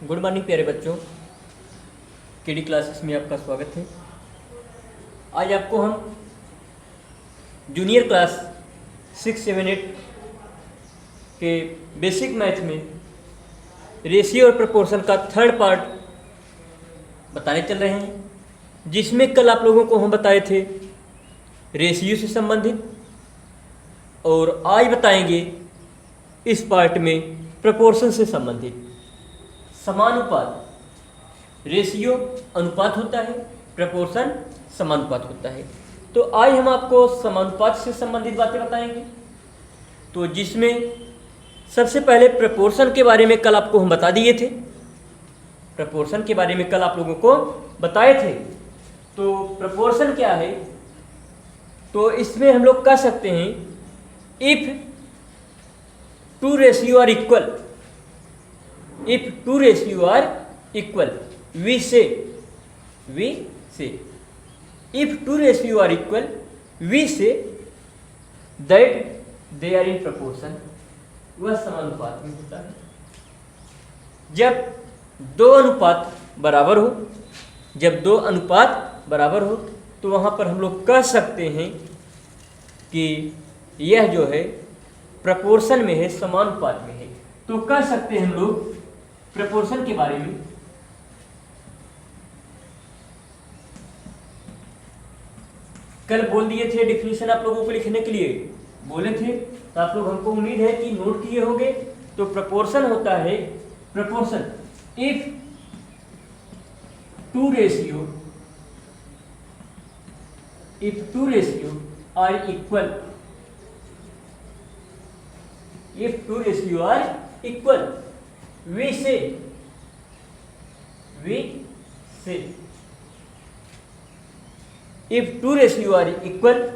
Good morning प्यारे बच्चों, KD classes में आपका स्वागत है। आज आपको हम जूनियर क्लास 6, 7, 8 के बेसिक मैथ में रेशियो और प्रपोर्शन का थर्ड पार्ट बताने चल रहे हैं, जिसमें कल आप लोगों को हम बताए थे रेशियो से संबंधित, और आज बताएंगे इस पार्ट में प्रपोर्शन से संबंधित। समानुपात, रेशियो अनुपात होता है, प्रपोर्शन समानुपात होता है। तो आज हम आपको समानुपात से संबंधित बातें बताएंगे। तो जिसमें सबसे पहले प्रपोर्शन के बारे में कल आपको हम बता दिए थे, प्रपोर्शन के बारे में कल आप लोगों को बताए थे। तो प्रपोर्शन क्या है, तो इसमें हम लोग कह सकते हैं if two ratio are equal, if two ratio are equal, we say if two ratio are equal, we say that they are in proportion। वह समानुपात में होता है। जब दो अनुपात बराबर हो, जब दो अनुपात बराबर हो तो वहां पर हम लोग कह सकते हैं कि यह जो है प्रपोर्शन में है, समानुपात में है। तो कह सकते हैं हम लोग प्रपोर्शन के बारे में कल बोल दिए थे। डिफिनीशन आप लोगों को लिखने के लिए बोले थे, तो आप लोग, हमको उम्मीद है कि नोट किए होंगे। तो प्रपोर्शन होता है, proportion if two ratio are equal, if two ratio are equal, we say if two ratio are equal,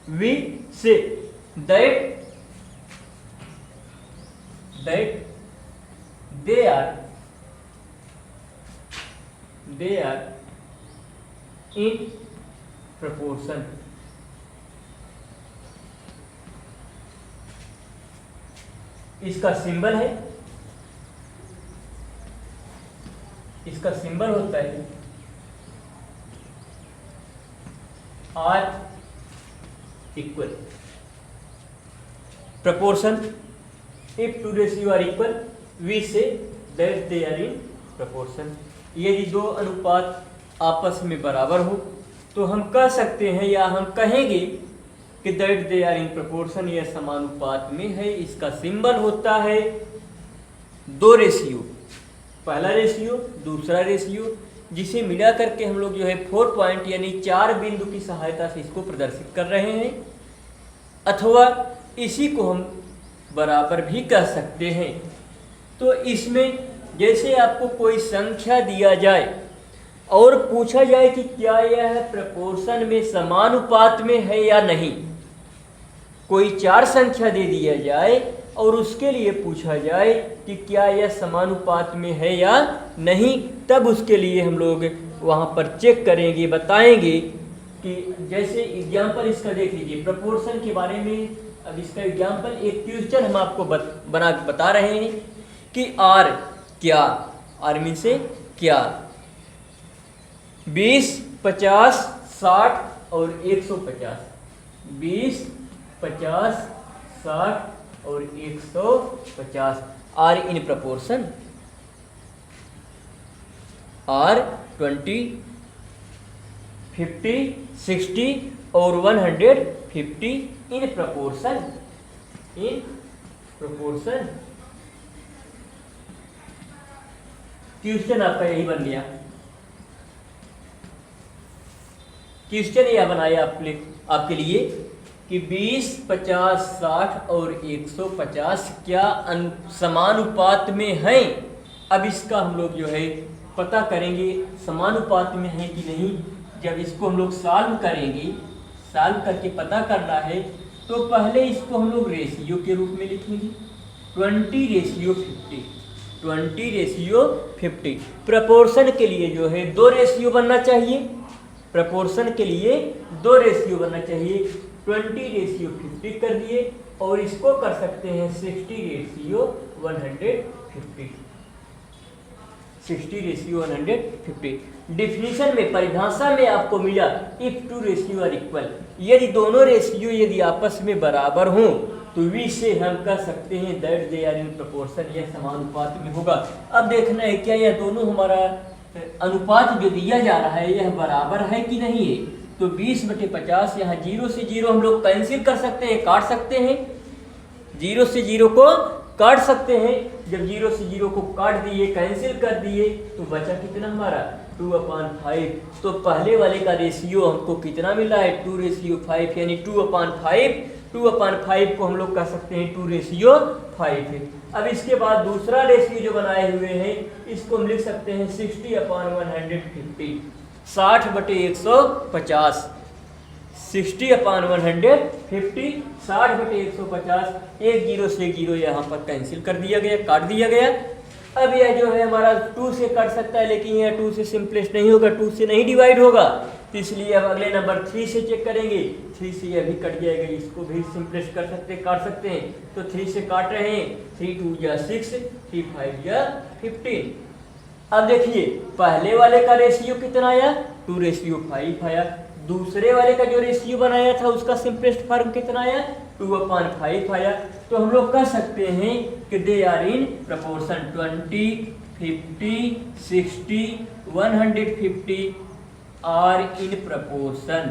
we say that they are in proportion। इसका सिंबल है, इसका सिंबल होता है are equal. Proportion if two ratio are equal, we say that they are in proportion. यदि दो अनुपात आपस में बराबर हो तो हम कह सकते हैं या हम कहेंगे कि that they are in proportion, यह समानुपात में है। इसका सिंबल होता है दो रेशियो, पहला रेशियो दूसरा रेशियो, जिसे मिला करके हम लोग जो है 4 पॉइंट यानी 4 बिंदु की सहायता से इसको प्रदर्शित कर रहे हैं। अथवा इसी को हम बराबर भी कह सकते हैं। तो इसमें जैसे आपको कोई संख्या दिया जाए और पूछा जाए कि क्या यह प्रपोर्शन में समानुपात में है या नहीं, कोई 4 संख्या दे दिया जाए और उसके लिए पूछा जाए कि क्या यह समानुपात में है या नहीं, तब उसके लिए हम लोग वहां पर चेक करेंगे, बताएंगे कि जैसे एग्जाम्पल इसका देख लीजिए प्रपोर्शन के बारे में। अब इसका एग्जाम्पल एक क्वेश्चन हम आपको बता रहे हैं कि आर क्या, आर मीन से क्या, 20, 50, 60 और 150, 20, 50, 60 और 150 आर इन प्रपोर्शन, आर 20, 50, 60 और 150 इन प्रपोर्शन, क्वेश्चन आपका यही बन गया। क्वेश्चन यह बनाया आपके लिए कि 20, 50, 60 और 150 क्या समानुपात में हैं। अब इसका हम लोग जो है पता करेंगे समानुपात में है कि नहीं। जब इसको हम लोग सॉल्व करेंगे, सॉल्व करके पता करना है, तो पहले इसको हम लोग रेशियो के रूप में लिखेंगे 20:50, 20:50। प्रपोर्शन के लिए जो है 2 रेशियो बनना चाहिए, प्रपोर्शन के लिए 2 रेशियो बनना चाहिए। 20:50 कर दिए और इसको कर सकते हैं 60:150। 60:150। डिफिनीशन में, परिभाषा में आपको मिला if two ratio are equal, यदि दोनों रेशियो यदि आपस में बराबर हों तो वी से हम कह सकते हैं that they are in proportion, यह समानुपात में होगा। अब देखना है क्या यह दोनों हमारा अनुपात जो दिया जा रहा है यह बराबर है कि नहीं है। तो 20/50, यहाँ 0 से 0 हम लोग कैंसिल कर सकते हैं, काट सकते हैं, 0 से 0 को काट सकते हैं। जब 0 से 0 को काट दिए, कैंसिल कर दिए, तो बचा कितना हमारा 2/5। तो पहले वाले का रेशियो हमको कितना मिला है 2:5, यानी 2/5। 2/5 को हम लोग कह सकते हैं 2:5 है। अब इसके बाद दूसरा रेशियो जो बनाए हुए हैं इसको हम लिख सकते हैं 60/150, 60/150, 60/150, 60/150। एक 0 से 0 यहाँ पर कैंसिल कर दिया गया, काट दिया गया। अब यह जो है हमारा 2 से कट सकता है, लेकिन यह 2 से सिंपलेस्ट नहीं होगा, 2 से नहीं डिवाइड होगा, तो इसलिए अब अगले नंबर 3 से चेक करेंगे। 3 से यह भी कट जाएगा, इसको भी सिंपलेस्ट कर सकते हैं, काट सकते हैं। तो 3 से काट रहे हैं, 3 2 या 6, 3 5 या 15। अब देखिए पहले वाले का रेशियो कितना आया 2:5 आया, दूसरे वाले का जो रेशियो बनाया था उसका सिंपलेस्ट फॉर्म कितना आया 2/5 आया। तो हम लोग कह सकते हैं कि they are in proportion 20, 50, 60, 150 are in proportion,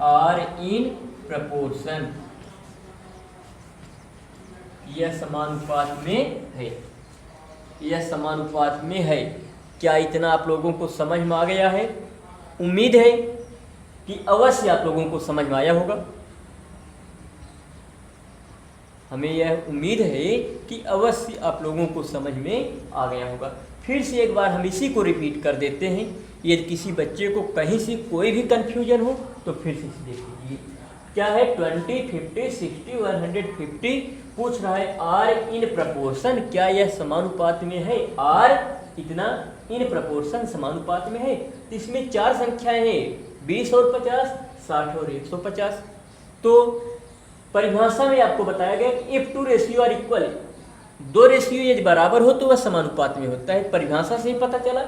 are in proportion, यह समानुपात में है, यह समानुपात में है। क्या इतना आप लोगों को समझ में आ गया है? उम्मीद है कि अवश्य आप लोगों को समझ में आया होगा। हमें यह उम्मीद है कि अवश्य आप लोगों को समझ में आ गया होगा। फिर से एक बार हम इसी को रिपीट कर देते हैं, यदि किसी बच्चे को कहीं से कोई भी कन्फ्यूजन हो तो फिर से देख लीजिए। क्या है 20, 50, 60, 150 पूछ रहा है आर इन प्रपोर्शन, क्या यह समानुपात में है? आर इतना इन प्रपोर्शन समानुपात में है। तो इसमें 4 संख्याएं हैं, 20 और 50, 60 और 150। तो परिभाषा में आपको बताया गया कि if two ratio are equal, दो रेशियो यदि बराबर हो तो वह समानुपात में होता है, परिभाषा से ही पता चला।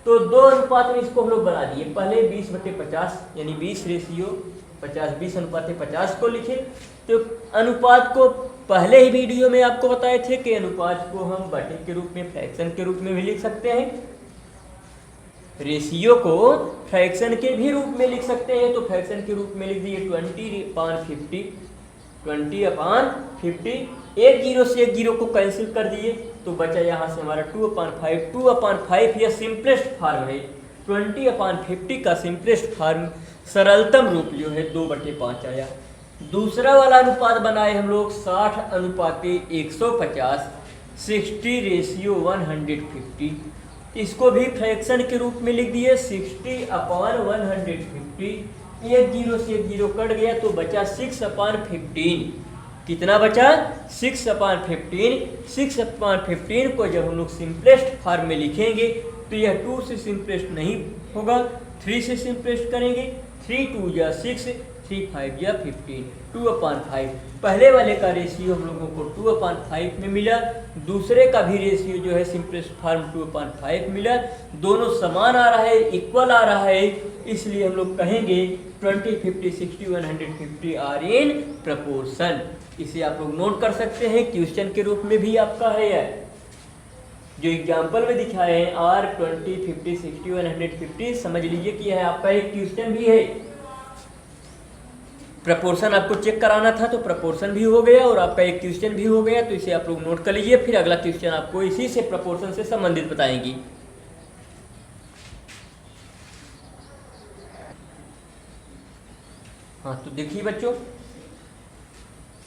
तो दो अनुपात में इसको हम लोग बना दिए। पहले 20/50 यानी 20:50, 20:50 को लिखे। तो अनुपात को पहले ही वीडियो में आपको बताए थे कि अनुपात को हम बटे के रूप में, फ्रैक्शन के रूप में भी लिख सकते हैं, रेशियो को फ्रैक्शन के भी रूप में लिख सकते हैं। तो फ्रैक्शन के रूप में लिख दिए 20/50, 20/50। एक 0 से एक 0 को कैंसिल कर दिए तो बचा यहाँ से हमारा 2/5। 2/5 यह सिंपलेस्ट फॉर्म है। 20/50 का सिंपलेस्ट फॉर्म, सरलतम रूप जो है 2/5 आया। दूसरा वाला अनुपात बनाए हम लोग 60:150, 60:150। इसको भी फ्रैक्शन के रूप में लिख दिए 60/150। एक 0 से एक 0 कट गया तो बचा 6/15। कितना बचा 6/15। 6/15 को जब हम लोग सिंपलेस्ट फॉर्म में लिखेंगे तो यह 2 से सिंपलेस्ट नहीं होगा, 3 से सिंपलेस्ट करेंगे। 3 2 या 6, 3 5 या 15, 2/5। पहले वाले का रेशियो हम लोगों को 2/5 में मिला, दूसरे का भी रेशियो जो है सिंपलेस्ट फॉर्म 2/5 मिला। दोनों समान आ रहा है, इक्वल आ रहा है, इसलिए हम लोग कहेंगे 20, 50, 60, 150 आर इन प्रपोर्शन। इसे आप लोग नोट कर सकते हैं, क्वेश्चन के रूप में भी आपका है यह जो एग्जाम्पल में दिखाए हैं आर 20, 50, 60, 150। समझ लीजिए कि यह आपका एक क्वेश्चन भी है। प्रपोर्शन आपको चेक कराना था तो प्रपोर्शन भी हो गया और आपका एक क्वेश्चन भी हो गया। तो इसे आप लोग नोट कर लीजिए, फिर अगला क्वेश्चन आपको इसी से प्रपोर्शन से संबंधित बताएंगी। हाँ तो देखिए बच्चों,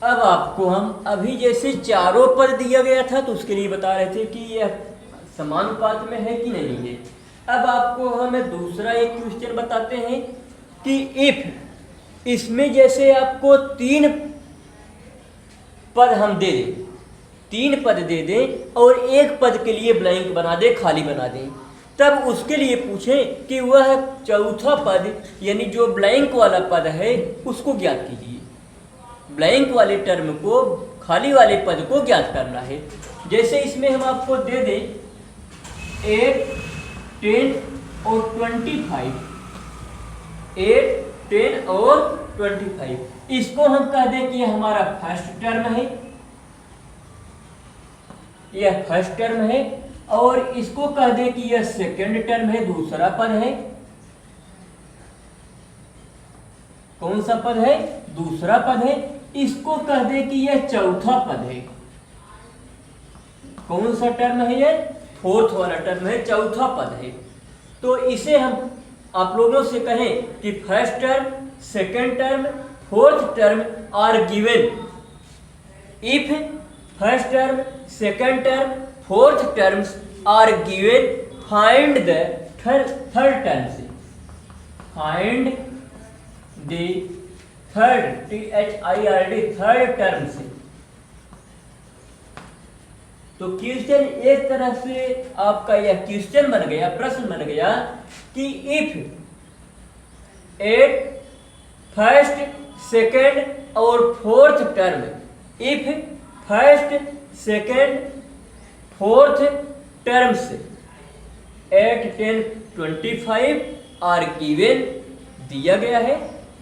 अब आपको हम अभी जैसे चारों पद दिया गया था तो उसके लिए बता रहे थे कि यह समानुपात में है कि नहीं है। अब आपको हमें दूसरा एक क्वेश्चन बताते हैं कि इफ इसमें जैसे आपको 3 पद हम दे दें, 3 पद दे दें और एक पद के लिए ब्लैंक बना दें, खाली बना दें, तब उसके लिए पूछें कि वह चौथा पद यानी जो ब्लैंक वाला पद है उसको ज्ञात कीजिए। ब्लैंक वाले टर्म को, खाली वाले पद को ज्ञात करना है। जैसे इसमें हम आपको दे दें 8, 10 और 25, 8, 10 और 25, इसको हम कह दें कि यह हमारा फर्स्ट टर्म है, यह फर्स्ट टर्म है, और इसको कह दें कि यह सेकंड टर्म है, दूसरा पद है। कौन सा पद है? दूसरा पद है। इसको कह दें कि यह चौथा पद है। कौन सा टर्म है? यह फोर्थ वाला टर्म है, चौथा पद है। तो इसे हम आप लोगों से कहें कि first term, second term, fourth term are given if first term, second term, fourth terms are given, find the third term से, find the third, THIRD, third term से। तो क्वेश्चन एक तरह से आपका यह क्वेश्चन बन गया, प्रश्न बन गया कि इफ 8 फर्स्ट, सेकंड और fourth term, if first, second, fourth terms 8, 10, 25 are given, दिया गया है,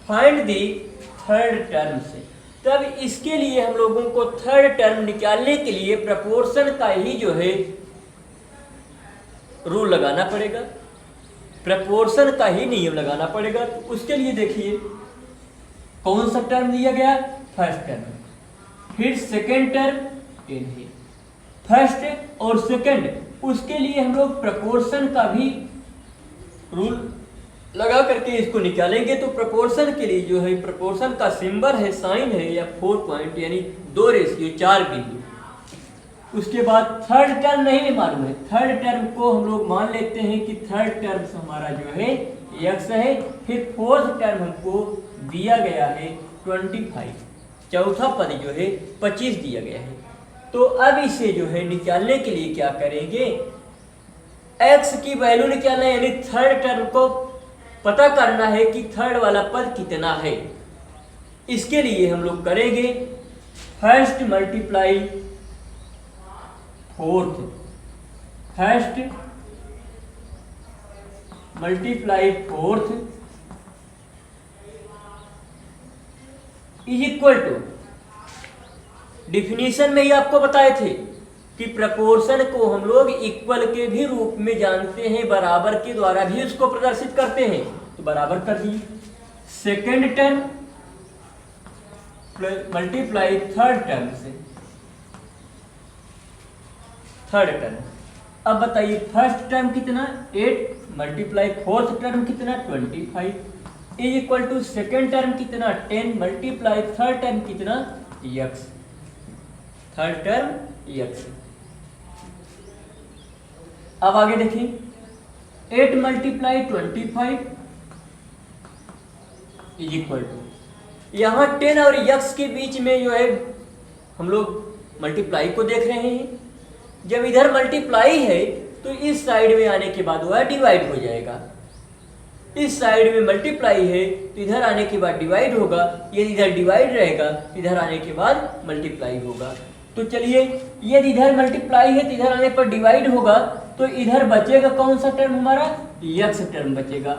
फाइंड दी थर्ड टर्म से। तब इसके लिए हम लोगों को थर्ड टर्म निकालने के लिए प्रपोर्शन का ही जो है रूल लगाना पड़ेगा, प्रपोर्शन का ही नियम लगाना पड़ेगा। तो उसके लिए देखिए कौन सा टर्म दिया गया? फर्स्ट टर्म, फिर सेकेंड टर्म 10 है, फर्स्ट और सेकेंड, उसके लिए हम लोग प्रपोर्शन का भी रूल लगा करके इसको निकालेंगे। तो प्रपोर्शन के लिए जो है प्रपोर्शन का सिंबल है, साइन है या 4 पॉइंट, यानी 2:4 बिंदु। उसके बाद थर्ड टर्म नहीं मालूम है, थर्ड टर्म को हम लोग मान लेते हैं कि थर्ड टर्म हमारा जो है x है, फिर फोर्थ टर्म हमको दिया गया है 25, चौथा पद जो है 25 दिया गया है। तो अब इसे जो है निकालने के लिए क्या करेंगे? x की वैल्यू निकालना है, यानी थर्ड टर्म को पता करना है कि थर्ड वाला पद कितना है। इसके लिए हम लोग करेंगे first multiply fourth, first multiply fourth is equal to, definition में ही आपको बताए थे कि प्रपोर्शन को हम लोग इक्वल के भी रूप में जानते हैं, बराबर के द्वारा भी उसको प्रदर्शित करते हैं। तो बराबर कर दिए, second term multiply third term से, थर्ड टर्म। अब बताइए फर्स्ट टर्म कितना? 8 मल्टीप्लाई फोर्थ टर्म कितना? 25 is equal to second term कितना? 10 मल्टीप्लाई थर्ड टर्म कितना? x, third term x। अब आगे देखिए 8 मल्टीप्लाई 25 इज इक्वल टू, यहाँ 10 और x के बीच में जो है हम लोग मल्टीप्लाई को देख रहे हैं। जब इधर मल्टीप्लाई है तो इस साइड में आने के बाद वह डिवाइड हो जाएगा, इस साइड में मल्टीप्लाई है तो इधर आने के बाद डिवाइड होगा, यदि इधर डिवाइड रहेगा इधर आने के बाद मल्टीप्लाई होगा। तो चलिए यदि इधर मल्टीप्लाई है तो इधर आने पर डिवाइड होगा, तो इधर बचेगा कौन सा टर्म? हमारा x टर्म बचेगा।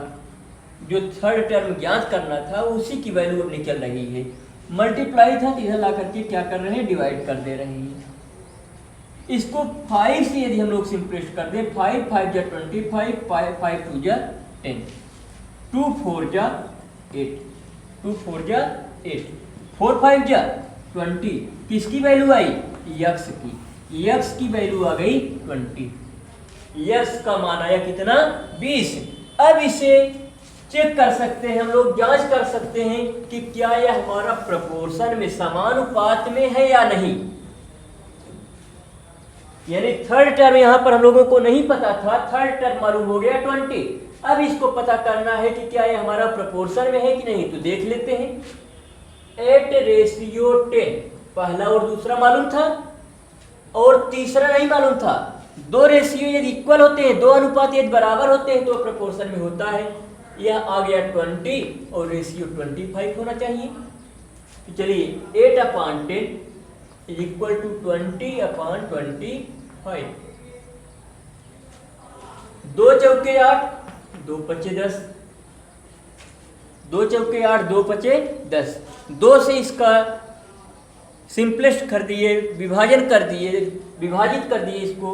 जो थर्ड टर्म ज्ञात करना था उसी की वैल्यू अब निकल रही है। मल्टीप्लाई था तो इधर ला करके क्या कर रहे हैं? डिवाइड कर दे रहे हैं। इसको 5 से यदि हम लोग सिंपलिस्ट कर दें, 5 5 जा 25, 5 2 जा 10, 2 4 जा 8, 2 4 जा 8, 4 5 जा 20। किसकी वैल्यू आई? x की, x की वैल्यू आ गई 20, x का मान आया कितना? 20। अब इसे चेक कर सकते हैं हम लोग, जांच कर सकते हैं कि क्या यह हमारा प्रपोर्शन में समानुपात में है या नहीं। यानी थर्ड टर्म यहां पर हम लोगों को नहीं पता था, थर्ड टर्म मालूम हो गया 20। अब इसको पता करना है कि क्या यह हमारा प्रपोर्शन में है कि नहीं। तो देख लेते हैं, 8:10 पहला और दूसरा मालूम था और तीसरा नहीं मालूम था। 2 रेशियो यदि इक्वल होते हैं, 2 अनुपात यदि बराबर होते हैं तो प्रपोर्शन में होता है। यह आ गया 20 और रेशियो 25 होना चाहिए। तो चलिए 8/10 इज इक्वल टू 20/25। 2 चौके 8, 2 पचे 10, 2 चौके 8, 2 पचे 10। 2 से इसका सिंपलेस्ट कर दिए, विभाजित कर दिए इसको,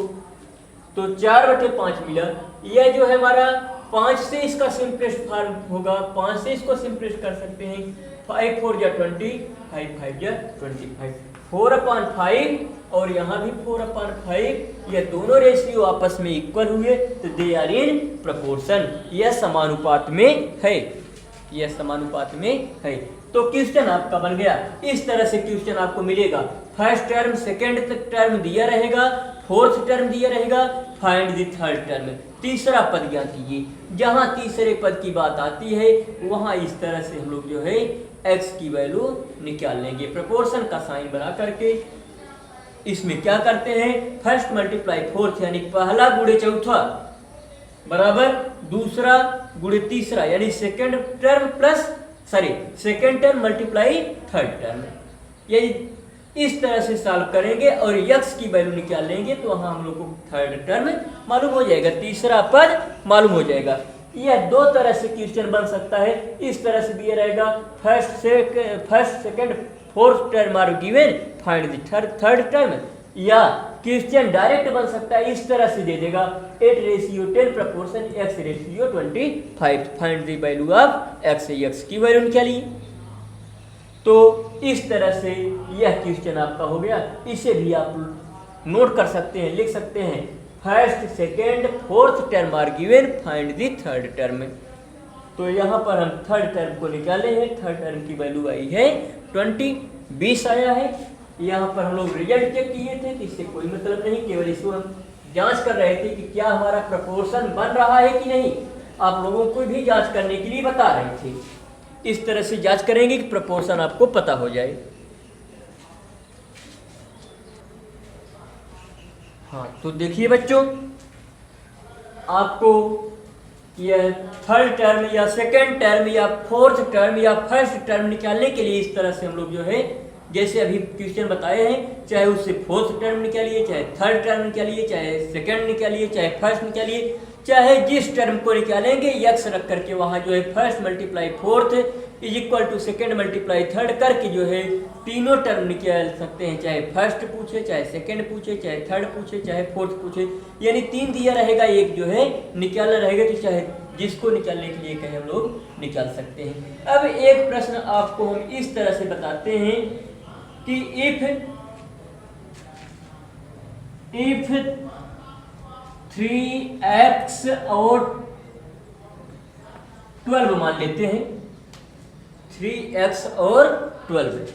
तो 4/5 मिला। यह जो है हमारा 5 से इसका सिंपलेस्ट फॉर्म होगा, 5 से इसको सिंपलेस्ट कर सकते हैं। 5 4 जा 20, 5 5 जा 25, 4/5 और यहाँ भी 4/5। यह दोनों रेशियो आपस में इक्वल हुए तो दे आर इन प्रोपोर्शन, यह समानुपात में है, यह समानुपात में है। तो क्वेश्चन आपका बन गया। इस तरह से क्वेश्चन आपको मिलेगा। फर्स्ट टर्म, सेकेंड टर्म दिया रहेगा, फोर्थ टर्म दिया रहेगा, फाइंड द थर्ड टर्म, तीसरा पद ज्ञात कीजिए। जहां तीसरे पद की बात आती है वहां इस तरह से हम लोग जो है x की वैल्यू निकाल लेंगे प्रोपोर्शन का साइन बना करके। इसमें क्या करते हैं, फर्स्ट मल्टीप्लाई फोर्थ यानी पहला गुणे चौथा बराबर दूसरा गुणे तीसरा, यानी second term multiply third term. यही इस तरह से सॉल्व करेंगे और x की वैल्यू निकाल लेंगे तो वहां हम लोग को थर्ड टर्म मालूम हो जाएगा, तीसरा पद मालूम हो जाएगा। यह दो तरह से क्वेश्चन बन सकता है। इस तरह से दिया रहेगा first second fourth term are given, find the third term. या क्वेश्चन डायरेक्ट बन सकता है, इस तरह से दे देगा 8:10 proportion x:25, find the value of x की वैल्यू निकालिए। तो इस तरह से यह क्वेश्चन आपका हो गया। इसे भी आप नोट कर सकते हैं, लिख सकते हैं first second fourth term are given, find the third term. तो यहाँ पर हम थर्ड टर्म को निकाले हैं। थर्ड टर्म की वैल्यू आई है 20 आया है। यहाँ पर हम लोग रिजल्ट चेक किए थे, इससे कोई मतलब नहीं, केवल इसको हम जांच कर रहे थे कि क्या हमारा प्रोपोर्शन बन रहा है कि नहीं। आप लोगों को भी जांच करने के लिए बता रहे थे। इस तरह से जांच करेंगे कि प्रोपोर्शन आपको पता हो जाए। हाँ, तो देखिए बच्चों, आपको यह थर्ड टर्म या सेकेंड टर्म या फोर्थ टर्म या फर्स्ट टर्म निकालने के लिए इस तरह से हम लोग जो है, जैसे अभी क्वेश्चन बताए हैं, चाहे उससे फोर्थ टर्म निकालिए, चाहे थर्ड टर्म निकालिए, चाहे सेकेंड निकालिए, चाहे फर्स्ट निकालिए, चाहे जिस टर्म को निकालेंगे यक्स रख करके वहां जो है first multiply fourth is equal to second multiply third करके जो है तीनों टर्म निकाल सकते हैं। चाहे फर्स्ट पूछे, चाहे सेकेंड पूछे, चाहे थर्ड पूछे, चाहे फोर्थ पूछे, यानी 3 दिया रहेगा, एक जो है निकालना रहेगा, तो चाहे जिसको निकालने के लिए कहें हम लोग निकाल सकते हैं। अब एक प्रश्न आपको हम इस तरह से बताते हैं कि इफ 3x और 12 मान लेते हैं, 3x और 12,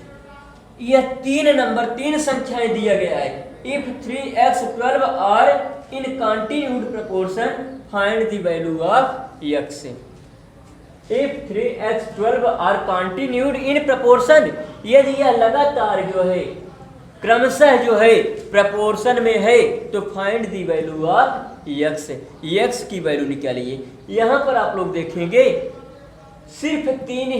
यह 3 संख्याएं दिया गया है। If 3x 12 are in continued proportion, find the value of x। If 3x 12 are continued in proportion, यदि यह लगातार जो है क्रमशः जो है प्रोपोर्शन में है तो find the value of x की वैल्यू निकालिए। यहाँ पर आप लोग देखेंगे सिर्फ 3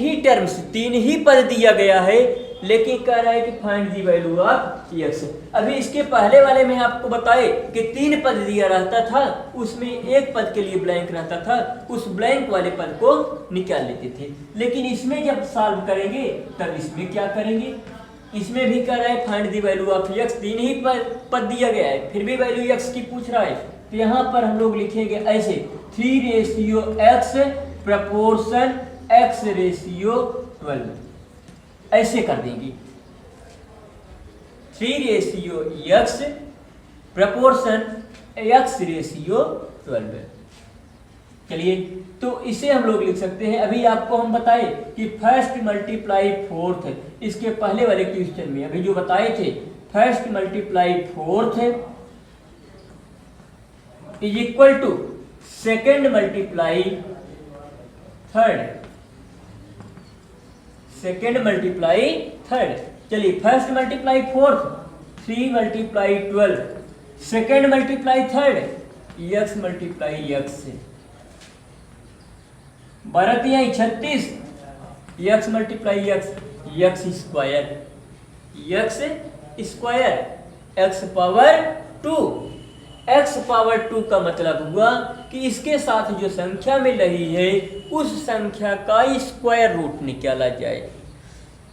ही पद दिया गया है, लेकिन कह रहा है कि find the value of x। अभी इसके पहले वाले में आपको बताए कि 3 पद दिया रहता था, उसमें एक पद के लिए ब्लैंक रहता था, उस ब्लैंक वाले पद को निकाल लेते थे। लेकिन इसमें जब सॉल्व करेंगे तब इसमें क्या करेंगे, इसमें भी कह रहा है find the value of x, 3 ही पद दिया गया है, फिर भी वैल्यू x की पूछ रहा है। तो यहाँ पर हम लोग लिखेंगे ऐसे 3:x प्रोपोर्शन x:12, ऐसे कर देंगे 3:x प्रोपोर्शन x:12। चलिए, तो इसे हम लोग लिख सकते हैं। अभी आपको हम बताए कि फर्स्ट मल्टीप्लाई फोर्थ, इसके पहले वाले क्वेश्चन में अभी जो बताए थे, first multiply fourth is equal to second multiply third, second multiply third. चलिए, first multiply fourth 3 multiply 12, second multiply third x multiply x, 12 36 x multiply x square, x power 2 x power 2 का मतलब हुआ कि इसके साथ जो संख्या मिल रही है उस संख्या का स्क्वायर रूट निकाला जाए।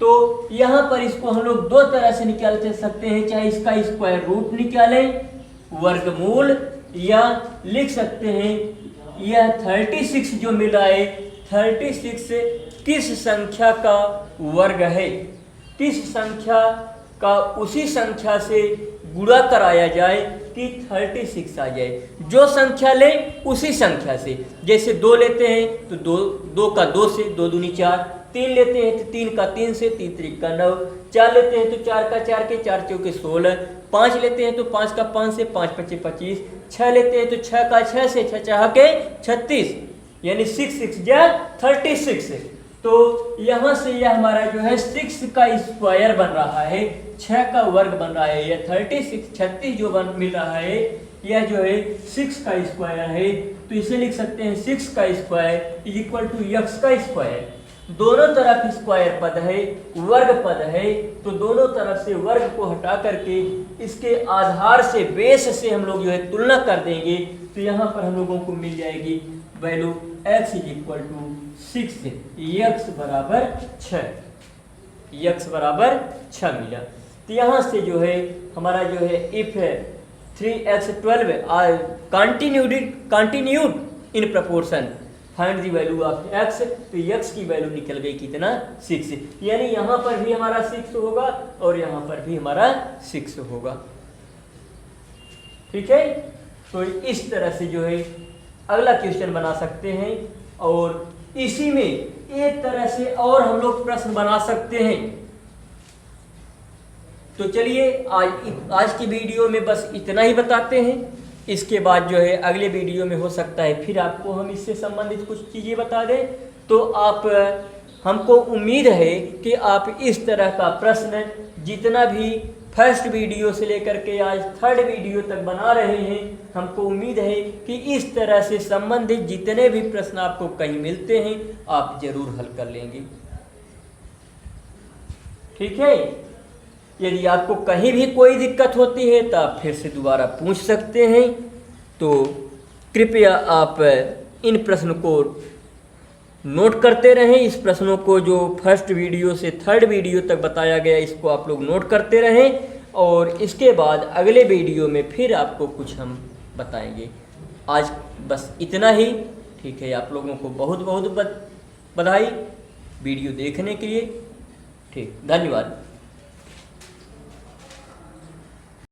तो यहाँ पर इसको हम लोग दो तरह से निकाल सकते हैं, चाहे इसका स्क्वायर रूट निकालें वर्गमूल, या लिख सकते हैं यह 36 जो मिला है 36 किस संख्या का वर्ग है, किस संख्या का उसी संख्या से गुणा कराया जाए कि 36 आ जाए। जो संख्या ले उसी संख्या से, जैसे 2 लेते हैं तो 2 का 2 से 2 दूनी 4, 3 लेते हैं तो 3 का 3 से 3 त्रिक का 9, 4 लेते हैं तो 4 का 4 के 4 चौके 16, 5 लेते हैं तो 5 का 5 से 5 पचे 25, 6 लेते हैं तो 6 का 6 से 6 चाह के 36, यानी 6 6 जा 36। तो यहाँ से यह हमारा जो है 6 का स्क्वायर बन रहा है, 6 का वर्ग बन रहा है। यह 36 जो मिल रहा है यह जो है 6 का स्क्वायर है। तो इसे लिख सकते हैं 6 का square is equal to x का स्क्वायर। दोनों तरफ स्क्वायर पद है, वर्ग पद है, तो दोनों तरफ से वर्ग को हटा करके इसके आधार से बेस से हम लोग जो है तुलना कर देंगे। तो यहाँ पर हम लोगों को मिल जाएगी value x is equal to 6, x बराबर 6, x बराबर 6 मिला। तो यहाँ से जो है हमारा जो है if 3x12 continued in proportion find the value of x, तो x की वैल्यू निकल गई कितना 6, यानी यहाँ पर भी हमारा 6 होगा और यहाँ पर भी हमारा 6 होगा। ठीक है, तो इस तरह से जो है अगला क्वेश्चन बना सकते हैं, और इसी में एक तरह से और हम लोग प्रश्न बना सकते हैं। तो चलिए आज की वीडियो में बस इतना ही बताते हैं। इसके बाद जो है अगले वीडियो में हो सकता है फिर आपको हम इससे संबंधित कुछ चीज़ें बता दें। तो आप हमको उम्मीद है कि आप इस तरह का प्रश्न जितना भी फर्स्ट वीडियो से लेकर के आज 3rd वीडियो तक बना रहे हैं, हमको उम्मीद है कि इस तरह से संबंधित जितने भी प्रश्न आपको कहीं मिलते हैं आप जरूर हल कर लेंगे। ठीक है, यदि आपको कहीं भी कोई दिक्कत होती है तो आप फिर से दोबारा पूछ सकते हैं। तो कृपया आप इन प्रश्न को नोट करते रहें। इस प्रश्नों को जो फर्स्ट वीडियो से 3rd वीडियो तक बताया गया इसको आप लोग नोट करते रहें, और इसके बाद अगले वीडियो में फिर आपको कुछ हम बताएंगे। आज बस इतना ही। ठीक है, आप लोगों को बहुत बहुत बधाई वीडियो देखने के लिए। ठीक, धन्यवाद।